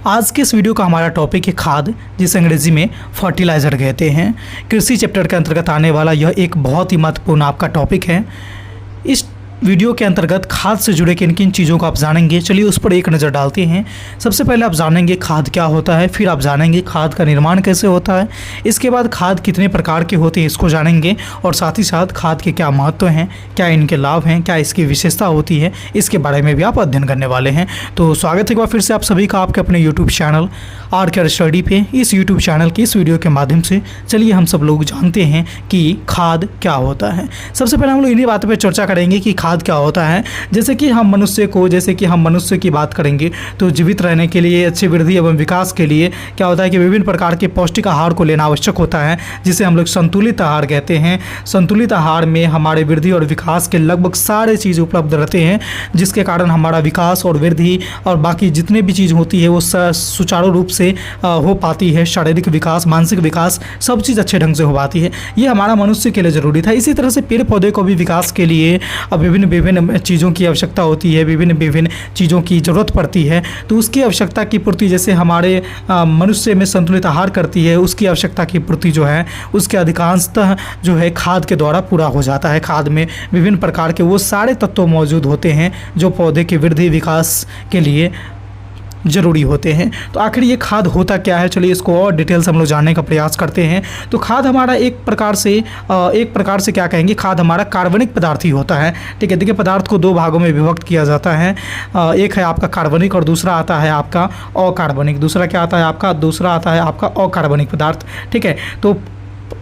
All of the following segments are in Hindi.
आज के इस वीडियो का हमारा टॉपिक है खाद, जिसे अंग्रेजी में फर्टिलाइज़र कहते हैं। कृषि चैप्टर के अंतर्गत आने वाला यह एक बहुत ही महत्वपूर्ण आपका टॉपिक है। इस वीडियो के अंतर्गत खाद से जुड़े किन किन चीज़ों को आप जानेंगे, चलिए उस पर एक नज़र डालते हैं। सबसे पहले आप जानेंगे खाद क्या होता है, फिर आप जानेंगे खाद का निर्माण कैसे होता है, इसके बाद खाद कितने प्रकार के होते हैं इसको जानेंगे, और साथ ही साथ खाद के क्या महत्व हैं, क्या इनके लाभ हैं, क्या इसकी विशेषता होती है, इसके बारे में भी आप अध्ययन करने वाले हैं। तो स्वागत है एक बार फिर से आप सभी का आपके अपने यूट्यूब चैनल आर स्टडी पे। इस यूट्यूब चैनल के इस वीडियो के माध्यम से चलिए हम सब लोग जानते हैं कि खाद क्या होता है। सबसे पहले हम लोग इन्हीं बातों पर चर्चा करेंगे कि खाद क्या होता है। जैसे कि हम मनुष्य की बात करेंगे तो जीवित रहने के लिए, अच्छी वृद्धि एवं विकास के लिए क्या होता है कि विभिन्न प्रकार के पौष्टिक आहार को लेना आवश्यक होता है, जिसे हम लोग संतुलित आहार कहते हैं। संतुलित आहार में हमारे वृद्धि और विकास के लगभग सारे चीज़ उपलब्ध रहते हैं, जिसके कारण हमारा विकास और वृद्धि और बाकी जितने भी चीज़ होती है वो सुचारू रूप से हो पाती है। शारीरिक विकास, मानसिक विकास, सब चीज़ अच्छे ढंग से हो पाती है। ये हमारा मनुष्य के लिए ज़रूरी था। इसी तरह से पेड़ पौधे को भी विकास के लिए विभिन्न चीज़ों की आवश्यकता होती है, विभिन्न चीज़ों की ज़रूरत पड़ती है। तो उसकी आवश्यकता की पूर्ति जैसे हमारे मनुष्य में संतुलित आहार करती है, उसकी आवश्यकता की पूर्ति जो है उसके अधिकांशतः जो है खाद के द्वारा पूरा हो जाता है। खाद में विभिन्न प्रकार के वो सारे तत्व मौजूद होते हैं जो पौधे की वृद्धि विकास के लिए ज़रूरी होते हैं। तो आखिर ये खाद होता क्या है, चलिए इसको और डिटेल से हम लोग जानने का प्रयास करते हैं। तो खाद हमारा एक प्रकार से क्या कहेंगे, खाद हमारा कार्बनिक पदार्थ ही होता है। ठीक है, देखिए पदार्थ को दो भागों में विभक्त किया जाता है। एक है आपका कार्बनिक और दूसरा आता है आपका अकार्बनिक। दूसरा आता है आपका अकार्बनिक पदार्थ। ठीक है, तो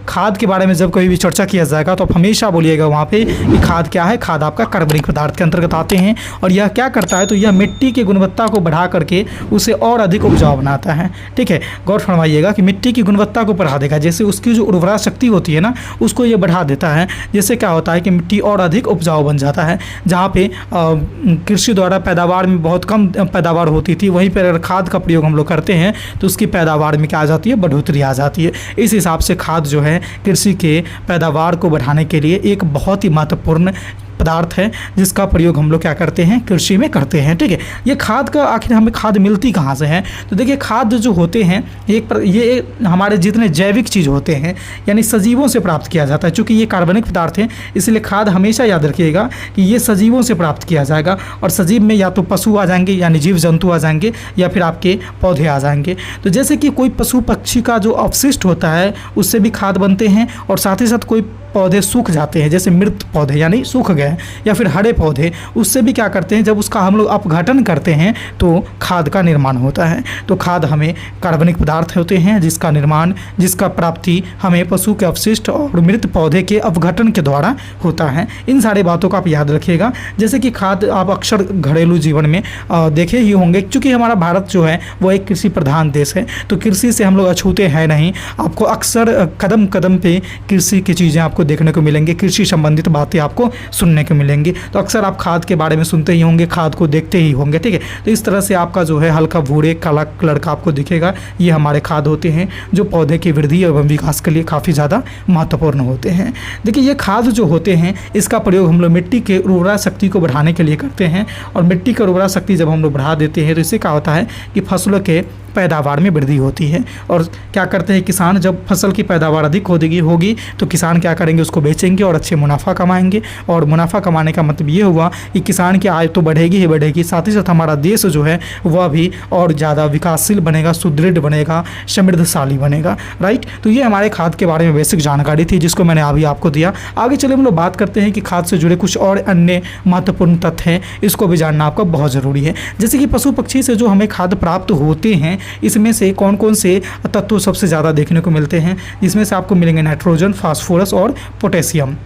खाद के बारे में जब कभी भी चर्चा किया जाएगा तो आप हमेशा बोलिएगा वहाँ पे कि खाद क्या है। खाद आपका कार्बनिक पदार्थ के अंतर्गत आते हैं, और यह क्या करता है तो यह मिट्टी की गुणवत्ता को बढ़ा करके उसे और अधिक उपजाऊ बनाता है। ठीक है, गौर फरमाइएगा कि मिट्टी की गुणवत्ता को बढ़ा देगा, जैसे उसकी जो उर्वरा शक्ति होती है ना उसको ये बढ़ा देता है। जैसे क्या होता है कि मिट्टी और अधिक उपजाऊ बन जाता है। जहाँ पे कृषि द्वारा पैदावार में बहुत कम पैदावार होती थी, वहीं पर अगर खाद का प्रयोग हम लोग करते हैं तो उसकी पैदावार में क्या आ जाती है, बढ़ोतरी आ जाती है। इस हिसाब से खाद जो है कृषि के पैदावार को बढ़ाने के लिए एक बहुत ही महत्वपूर्ण पदार्थ है, जिसका प्रयोग हम लोग क्या करते हैं, कृषि में करते हैं। ठीक है, ये खाद का आखिर हमें खाद मिलती कहाँ से है, तो देखिए खाद जो होते हैं ये हमारे जितने जैविक चीज़ होते हैं यानी सजीवों से प्राप्त किया जाता है। चूँकि ये कार्बनिक पदार्थ है इसलिए खाद हमेशा याद रखिएगा कि ये सजीवों से प्राप्त किया जाएगा, और सजीव में या तो पशु आ जाएंगे यानी जीव जंतु आ जाएंगे, या फिर आपके पौधे आ जाएंगे। तो जैसे कि कोई पशु पक्षी का जो अवशिष्ट होता है उससे भी खाद बनते हैं, और साथ ही साथ कोई पौधे सूख जाते हैं, जैसे मृत पौधे यानी सूख गए, या फिर हरे पौधे, उससे भी क्या करते हैं, जब उसका हम लोग अपघटन करते हैं तो खाद का निर्माण होता है। तो खाद हमें कार्बनिक पदार्थ होते हैं जिसका प्राप्ति हमें पशु के अवशिष्ट और मृत पौधे के अपघटन के द्वारा होता है। इन सारी बातों को आप याद रखिएगा। जैसे कि खाद आप अक्सर घरेलू जीवन में देखे ही होंगे, क्योंकि हमारा भारत जो है वो एक कृषि प्रधान देश है, तो कृषि से हम लोग अछूते हैं नहीं। आपको अक्सर कदम कदम पे कृषि की चीज़ें आपको देखने को मिलेंगे, कृषि संबंधित बातें आपको सुनने को मिलेंगी। तो अक्सर आप खाद के बारे में सुनते ही होंगे, खाद को देखते ही होंगे। ठीक है, तो इस तरह से आपका जो है हल्का भूरे काला कलर का आपको दिखेगा, ये हमारे खाद होते हैं जो पौधे की वृद्धि एवं विकास के लिए काफ़ी ज़्यादा महत्वपूर्ण होते हैं। देखिए ये खाद जो होते हैं इसका प्रयोग हम लोग मिट्टी के उर्वरा शक्ति को बढ़ाने के लिए करते हैं, और मिट्टी की उर्वरा शक्ति जब हम लोग बढ़ा देते हैं तो इससे क्या होता है कि फसलों के पैदावार में वृद्धि होती है। और क्या करते हैं किसान, जब फसल की पैदावार अधिक होगी तो किसान क्या करेंगे, उसको बेचेंगे और अच्छे मुनाफा कमाएंगे। और मुनाफा कमाने का मतलब ये हुआ कि किसान की आय तो बढ़ेगी ही बढ़ेगी, साथ ही साथ हमारा देश जो है वह भी और ज़्यादा विकासशील बनेगा, सुदृढ़ बनेगा, समृद्धशाली बनेगा। राइट, तो ये हमारे खाद के बारे में बेसिक जानकारी थी जिसको मैंने अभी आपको दिया। आगे चले हम लोग बात करते हैं कि खाद से जुड़े कुछ और अन्य महत्वपूर्ण तथ्य हैं, इसको भी जानना आपका बहुत ज़रूरी है। जैसे कि पशु पक्षी से जो हमें खाद प्राप्त होते हैं इसमें से कौन कौन से तत्व सबसे ज़्यादा देखने को मिलते हैं, जिसमें से आपको मिलेंगे नाइट्रोजन, फास्फोरस और पोटेशियम।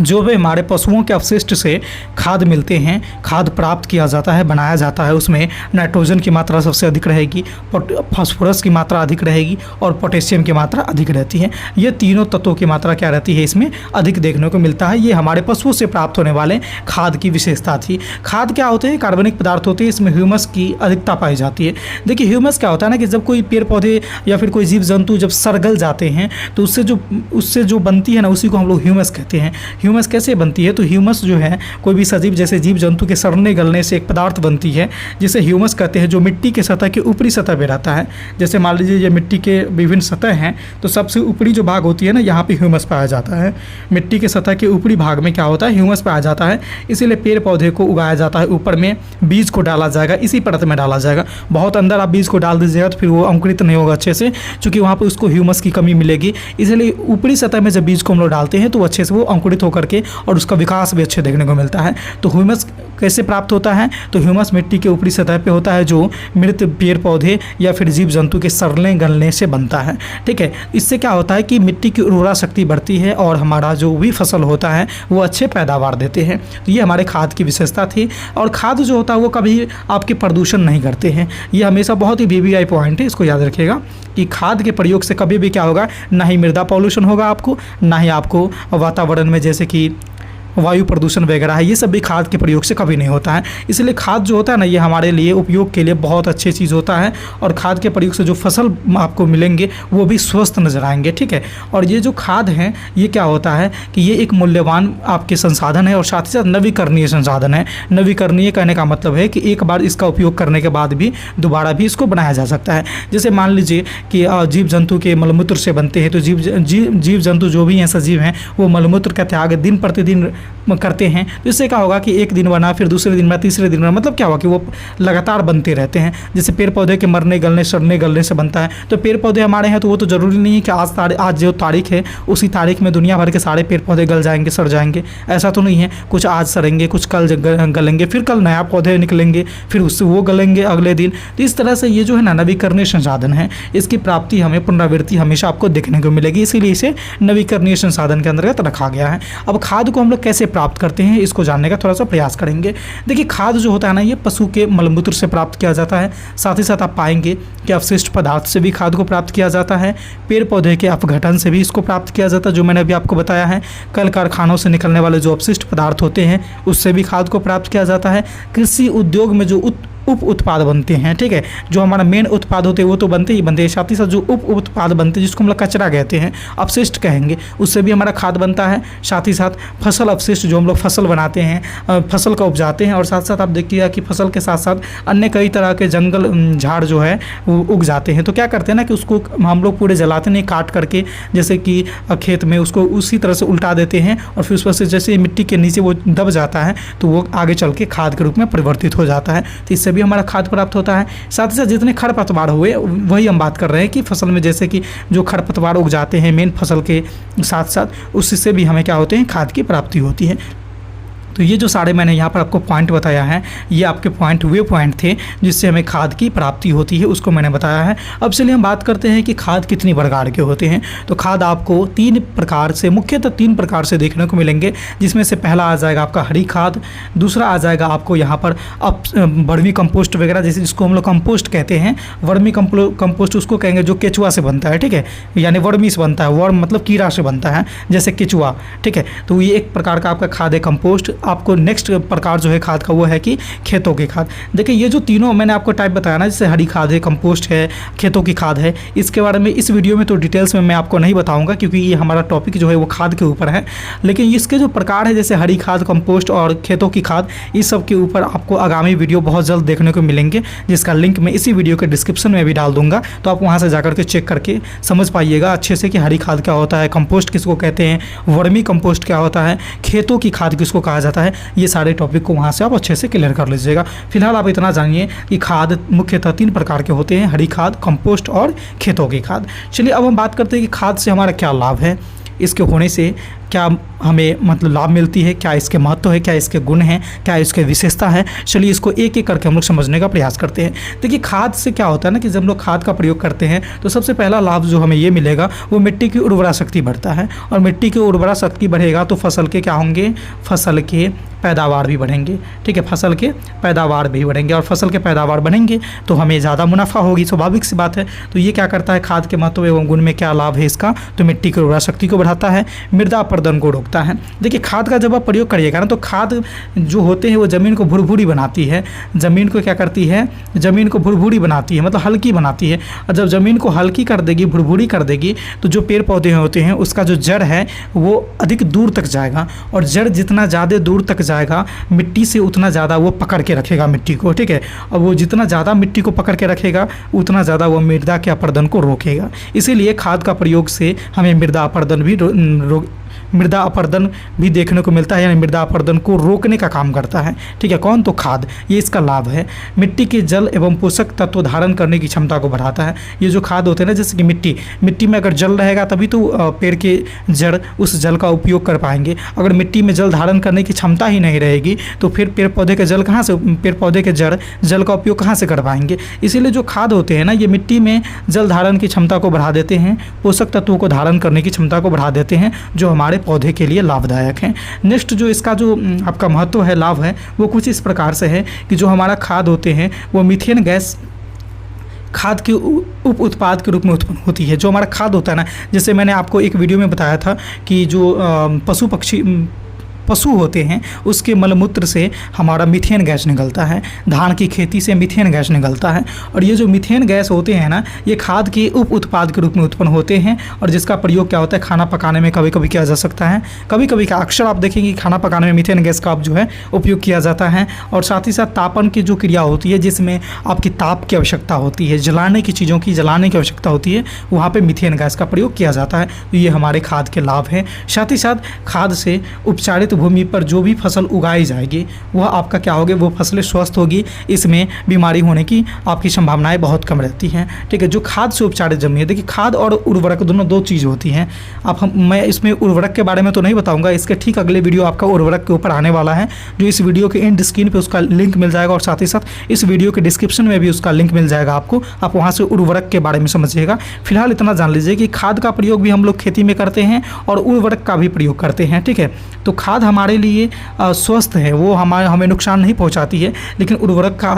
जो भी हमारे पशुओं के अवशिष्ट से खाद मिलते हैं, खाद प्राप्त किया जाता है, बनाया जाता है, उसमें नाइट्रोजन की मात्रा सबसे अधिक रहेगी, फास्फोरस की मात्रा अधिक रहेगी और पोटेशियम की मात्रा अधिक रहती है। ये तीनों तत्वों की मात्रा क्या रहती है, इसमें अधिक देखने को मिलता है। ये हमारे पशुओं से प्राप्त होने वाले खाद की विशेषता थी। खाद क्या होते हैं, कार्बनिक पदार्थ होते हैं, इसमें ह्यूमस की अधिकता पाई जाती है। देखिए ह्यूमस क्या होता है ना कि जब कोई पेड़ पौधे या फिर कोई जीव जंतु जब सरगल जाते हैं तो उससे जो बनती है ना उसी को हम लोग ह्यूमस कहते हैं। ह्यूमस कैसे बनती है? तो ह्यूमस जो है कोई भी सजीव जैसे जीव जंतु के सड़ने गलने से एक पदार्थ बनती है जिसे ह्यूमस कहते हैं, जो मिट्टी के सतह के ऊपरी सतह पे रहता है। जैसे मान लीजिए ये मिट्टी के विभिन्न सतह हैं, तो सबसे ऊपरी जो भाग होती है ना, यहाँ पे ह्यूमस पाया जाता है। मिट्टी के सतह के ऊपरी भाग में क्या होता है? ह्यूमस पाया जाता है। इसीलिए पेड़ पौधे को उगाया जाता है। ऊपर में बीज को डाला जाएगा, इसी परत में डाला जाएगा। बहुत अंदर आप बीज को डाल दीजिएगा तो फिर वो अंकुरित नहीं होगा अच्छे से, क्योंकि वहाँ पर उसको ह्यूमस की कमी मिलेगी। इसलिए ऊपरी सतह में जब बीज को हम लोग डालते हैं तो वो अच्छे से वो अंकुरित होकर के और उसका विकास भी अच्छे देखने को मिलता है। तो ह्यूमस कैसे प्राप्त होता है? तो ह्यूमस मिट्टी के ऊपरी सतह पे होता है, जो मृत पेड़ पौधे या फिर जीव जंतु के सड़ने गलने से बनता है। ठीक है, इससे क्या होता है कि मिट्टी की उर्वरा शक्ति बढ़ती है और हमारा जो भी फसल होता है वो अच्छे पैदावार देते हैं। तो ये हमारे खाद की विशेषता थी। और खाद जो होता है वो कभी आपके प्रदूषण नहीं करते हैं। ये हमेशा बहुत ही VVI पॉइंट है, इसको याद रखिएगा कि खाद के प्रयोग से कभी भी क्या होगा, ना ही मृदा पॉल्यूशन होगा आपको, ना ही आपको वातावरण में जैसे कि वायु प्रदूषण वगैरह है, ये सब भी खाद के प्रयोग से कभी नहीं होता है। इसलिए खाद जो होता है ना, ये हमारे लिए उपयोग के लिए बहुत अच्छी चीज़ होता है और खाद के प्रयोग से जो फसल आपको मिलेंगे वो भी स्वस्थ नजर आएंगे। ठीक है, और ये जो खाद है ये क्या होता है कि ये एक मूल्यवान आपके संसाधन है और साथ ही साथ नवीकरणीय संसाधन है। नवीकरणीय कहने का मतलब है कि एक बार इसका उपयोग करने के बाद भी दोबारा भी इसको बनाया जा सकता है। जैसे मान लीजिए कि जीव जंतु के मलमूत्र से बनते हैं, तो जीव जंतु जो भी हैं सजीव हैं वो मलमूत्र का त्याग दिन प्रतिदिन करते हैं। तो इससे क्या होगा कि एक दिन बना, फिर दूसरे दिन बना, तीसरे दिन बना, मतलब क्या होगा कि वो लगातार बनते रहते हैं। जैसे पेड़ पौधे के मरने गलने सड़ने गलने से बनता है। तो पेड़ पौधे हमारे हैं तो वो तो ज़रूरी नहीं है कि आज जो तारीख है उसी तारीख में दुनिया भर के सारे पेड़ पौधे गल जाएंगे, सड़ जाएंगे, ऐसा तो नहीं है। कुछ आज सड़ेंगे, कुछ कल गलेंगे, फिर कल नया पौधे निकलेंगे, फिर उससे वो गलेंगे अगले दिन। तो इस तरह से ये जो है ना नवीकरणीय संसाधन है, इसकी प्राप्ति हमें पुनरावृत्ति हमेशा आपको देखने को मिलेगी, इसीलिए इसे नवीकरणीय संसाधन के अंतर्गत रखा गया है। अब खाद को हम लोग कैसे प्राप्त करते हैं इसको जानने का थोड़ा सा प्रयास करेंगे। देखिए खाद जो होता है ना, ये पशु के मलमूत्र से प्राप्त किया जाता है। साथ ही साथ आप पाएंगे कि अवशिष्ट पदार्थ से भी खाद को प्राप्त किया जाता है। पेड़ पौधे के अपघटन से भी इसको प्राप्त किया जाता है, जो मैंने अभी आपको बताया है। कल कारखानों से निकलने वाले जो अपशिष्ट पदार्थ होते हैं उससे भी खाद को प्राप्त किया जाता है। कृषि उद्योग में जो उप उत्पाद बनते हैं, ठीक है, जो हमारा मेन उत्पाद होते हैं वो तो बनते ही बनते हैं, साथ ही साथ जो उप उत्पाद बनते हैं जिसको हम लोग कचरा कहते हैं, अपशिष्ट कहेंगे, उससे भी हमारा खाद बनता है। साथ ही साथ फसल अपशिष्ट, जो हम लोग फसल बनाते हैं, फसल का उपजाते हैं, और साथ साथ आप देखिएगा कि फसल के साथ साथ अन्य कई तरह के जंगल झाड़ जो है वो उग जाते हैं। तो क्या करते हैं ना कि उसको हम लोग पूरे जलाते नहीं, काट करके जैसे कि खेत में उसको उसी तरह से उल्टा देते हैं और फिर उस पर से जैसे मिट्टी के नीचे वो दब जाता है तो वो आगे चल के खाद के रूप में परिवर्तित हो जाता है। तो इससे भी हमारा खाद प्राप्त होता है। साथ ही साथ जितने खरपतवार हुए वही हम बात कर रहे हैं कि फसल में जैसे कि जो खरपतवार उग जाते हैं मेन फसल के साथ साथ, उससे भी हमें क्या होते हैं, खाद की प्राप्ति होती है। तो ये जो सारे मैंने यहाँ पर आपको पॉइंट बताया है, ये आपके पॉइंट वे पॉइंट थे जिससे हमें खाद की प्राप्ति होती है, उसको मैंने बताया है। अब चलिए हम बात करते हैं कि खाद कितनी प्रकार के होते हैं। तो खाद आपको मुख्यतः तीन प्रकार से देखने को मिलेंगे, जिसमें से पहला आ जाएगा आपका हरी खाद, दूसरा आ जाएगा आपको यहाँ पर वर्मी कंपोस्ट वगैरह, जैसे जिसको हम लोग कंपोस्ट कहते हैं। वर्मी कंपोस्ट उसको कहेंगे जो केचुआ से बनता है, ठीक है, यानी वर्मी से बनता है, वर्म मतलब कीड़ा से बनता है, जैसे केचुआ, ठीक है। तो ये एक प्रकार का आपका खाद है कंपोस्ट। आपको नेक्स्ट प्रकार जो है खाद का वो है कि खेतों की खाद। देखिए ये जो तीनों मैंने आपको टाइप बताया ना, जैसे हरी खाद है, कंपोस्ट है, खेतों की खाद है, इसके बारे में इस वीडियो में तो डिटेल्स में मैं आपको नहीं बताऊंगा क्योंकि ये हमारा टॉपिक जो है वो खाद के ऊपर है। लेकिन इसके जो प्रकार है जैसे हरी खाद, कंपोस्ट और खेतों की खाद, इस सब के ऊपर आपको आगामी वीडियो बहुत जल्द देखने को मिलेंगे, जिसका लिंक मैं इसी वीडियो के डिस्क्रिप्शन में भी डाल दूंगा। तो आप वहाँ से जाकर के चेक करके समझ पाइएगा अच्छे से कि हरी खाद क्या होता है, कंपोस्ट किसको कहते हैं, वर्मी कंपोस्ट क्या होता है, खेतों की खाद किसको कहा जाता है। ये सारे टॉपिक को वहाँ से आप अच्छे से क्लियर कर लीजिएगा। फिलहाल आप इतना जानिए कि खाद मुख्यतः तीन प्रकार के होते हैं, हरी खाद, कंपोस्ट और खेतों की खाद। चलिए अब हम बात करते हैं कि खाद से हमारा क्या लाभ है, इसके होने से क्या हमें मतलब लाभ मिलती है, क्या इसके महत्व है, क्या इसके गुण हैं, क्या इसके विशेषता है। चलिए इसको एक एक करके हम लोग समझने का प्रयास करते हैं। देखिए खाद से क्या होता है ना कि जब हम लोग खाद का प्रयोग करते हैं तो सबसे पहला लाभ जो हमें ये मिलेगा वो मिट्टी की उर्वरा शक्ति बढ़ता है, और मिट्टी की उर्वरा शक्ति बढ़ेगा तो फसल के क्या होंगे, फसल के पैदावार भी बढ़ेंगे। ठीक है, फसल के पैदावार भी बढ़ेंगे और फसल के पैदावार बढ़ेंगे तो हमें ज़्यादा मुनाफा होगी, स्वाभाविक सी बात है। तो ये क्या करता है, खाद के महत्व एवं गुण में क्या लाभ है इसका, तो मिट्टी की उर्वरा शक्ति को बढ़ाता है, मृदा अपरदन को रोकता है। देखिए खाद का जब आप प्रयोग करिएगा ना तो खाद जो होते हैं वो ज़मीन को भुरभुरी बनाती है, ज़मीन को क्या करती है, ज़मीन को भुरभुरी बनाती है, मतलब हल्की बनाती है। और जब ज़मीन को हल्की कर देगी, भुरभुरी कर देगी, तो जो पेड़ पौधे होते हैं उसका जो जड़ है वो अधिक दूर तक जाएगा, और जड़ जितना ज़्यादा दूर तक जाएगा मिट्टी से उतना ज़्यादा वो पकड़ के रखेगा मिट्टी को। ठीक है, और वो जितना ज़्यादा मिट्टी को पकड़ के रखेगा उतना ज़्यादा वो मृदा के अपरदन को रोकेगा। इसीलिए खाद का प्रयोग से हमें मृदा अपरदन भी देखने को मिलता है, यानी मृदा अपरदन को रोकने का काम करता है। ठीक है, कौन, तो खाद, ये इसका लाभ है। मिट्टी के जल एवं पोषक तत्व धारण करने की क्षमता को बढ़ाता है। ये जो खाद होते हैं ना, जैसे कि मिट्टी में अगर जल रहेगा तभी तो पेड़ के जड़ उस जल का उपयोग कर पाएंगे। अगर मिट्टी में जल धारण करने की क्षमता ही नहीं रहेगी तो फिर पेड़ पौधे के जड़ जल का उपयोग कहाँ से कर पाएंगे। इसीलिए जो खाद होते हैं ना, ये मिट्टी में जल धारण की क्षमता को बढ़ा देते हैं, पोषक तत्वों को धारण करने की क्षमता को बढ़ा देते हैं, जो हमारे पौधे के लिए लाभदायक हैं। नेक्स्ट जो इसका जो आपका महत्व है, लाभ है, वो कुछ इस प्रकार से है कि जो हमारा खाद होते हैं वो मीथेन गैस खाद के उप उत्पाद के रूप में उत्पन्न होती है। जो हमारा खाद होता है ना, जैसे मैंने आपको एक वीडियो में बताया था कि जो पशु होते हैं उसके मलमूत्र से हमारा मीथेन गैस निकलता है, धान की खेती से मीथेन गैस निकलता है, और ये जो मीथेन गैस होते हैं ना, ये खाद के उप उत्पाद के रूप में उत्पन्न होते हैं, और जिसका प्रयोग क्या होता है, खाना पकाने में कभी कभी किया जा सकता है। कभी कभी का अक्सर आप देखेंगे कि खाना पकाने में मीथेन गैस का जो है उपयोग किया जाता है। और साथ ही साथ तापन की जो क्रिया होती है, जिसमें आपकी ताप की आवश्यकता होती है, जलाने की चीज़ों की जलाने की आवश्यकता होती है, वहाँ पर मीथेन गैस का प्रयोग किया जाता है। तो ये हमारे खाद के लाभ हैं। साथ ही साथ खाद से उपचारित भूमि पर जो भी फसल उगाई जाएगी वह आपका क्या होगी, वो फसलें स्वस्थ होगी, इसमें बीमारी होने की आपकी संभावनाएं बहुत कम रहती हैं। ठीक है, जो खाद से उपचारित जमीन है, देखिए खाद और उर्वरक दोनों दो चीज़ होती हैं। मैं इसमें उर्वरक के बारे में तो नहीं बताऊंगा, इसके ठीक अगले वीडियो आपका उर्वरक के ऊपर आने वाला है, जो इस वीडियो के एंड स्क्रीन पर उसका लिंक मिल जाएगा, और साथ ही साथ इस वीडियो के डिस्क्रिप्शन में भी उसका लिंक मिल जाएगा आपको, आप वहाँ से उर्वरक के बारे में समझिएगा। फिलहाल इतना जान लीजिए कि खाद का प्रयोग भी हम लोग खेती में करते हैं और उर्वरक का भी प्रयोग करते हैं। ठीक है, तो खाद हमारे लिए स्वस्थ है, वो हमें नुकसान नहीं पहुंचाती है, लेकिन उर्वरक का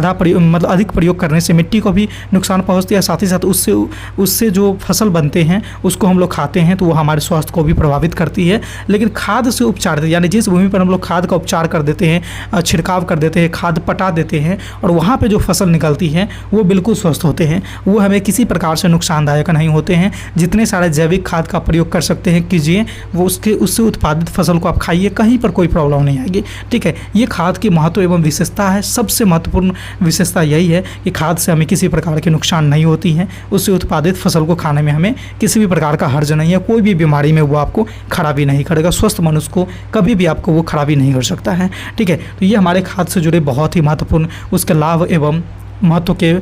अधिक प्रयोग करने से मिट्टी को भी नुकसान पहुंचती है। साथ ही साथ उससे जो फसल बनते हैं उसको हम लोग खाते हैं तो वो हमारे स्वास्थ्य को भी प्रभावित करती है। लेकिन खाद से उपचार, यानी जिस भूमि पर हम लोग खाद का उपचार कर देते हैं, छिड़काव कर देते हैं, खाद पटा देते हैं, और वहाँ पर जो फसल निकलती है वो बिल्कुल स्वस्थ होते हैं, वो हमें किसी प्रकार से नुकसानदायक नहीं होते हैं। जितने सारे जैविक खाद का प्रयोग कर सकते हैं कीजिए, वो उससे उत्पादित फसल को आप खाइए, कहीं पर कोई प्रॉब्लम नहीं आएगी। ठीक है, ये खाद की महत्व एवं विशेषता है। सबसे महत्वपूर्ण विशेषता यही है कि खाद से हमें किसी प्रकार की नुकसान नहीं होती है, उससे उत्पादित फसल को खाने में हमें किसी भी प्रकार का हर्ज नहीं है, कोई भी बीमारी में वो आपको खराबी नहीं करेगा, स्वस्थ मनुष्य को कभी भी आपको वो खराबी नहीं कर सकता है। ठीक है, तो ये हमारे खाद से जुड़े बहुत ही महत्वपूर्ण उसके लाभ एवं महत्व के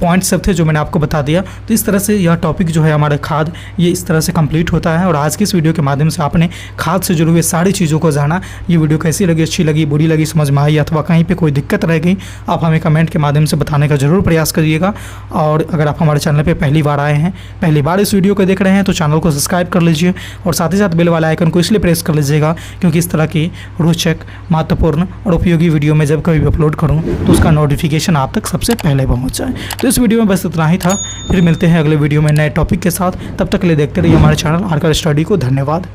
पॉइंट्स सब थे जो मैंने आपको बता दिया। तो इस तरह से यह टॉपिक जो है हमारा खाद, ये इस तरह से कंप्लीट होता है। और आज की इस वीडियो के माध्यम से आपने खाद से जुड़े हुए सारी चीज़ों को जाना। ये वीडियो कैसी लगी, अच्छी लगी, बुरी लगी, समझ में आई, अथवा कहीं पे कोई दिक्कत रह गई, आप हमें कमेंट के माध्यम से बताने का ज़रूर प्रयास करिएगा। और अगर आप हमारे चैनल पर पहली बार आए हैं, पहली बार इस वीडियो को देख रहे हैं, तो चैनल को सब्सक्राइब कर लीजिए, और साथ ही साथ बेल वाला आइकन को इसलिए प्रेस कर लीजिएगा क्योंकि इस तरह की रोचक, महत्वपूर्ण और उपयोगी वीडियो में जब कभी भी अपलोड करूँ तो उसका नोटिफिकेशन आप तक सबसे पहले पहुँच जाए। तो इस वीडियो में बस इतना ही था, फिर मिलते हैं अगले वीडियो में नए टॉपिक के साथ। तब तक के लिए देखते रहिए हमारे चैनल आरकर स्टडी को। धन्यवाद।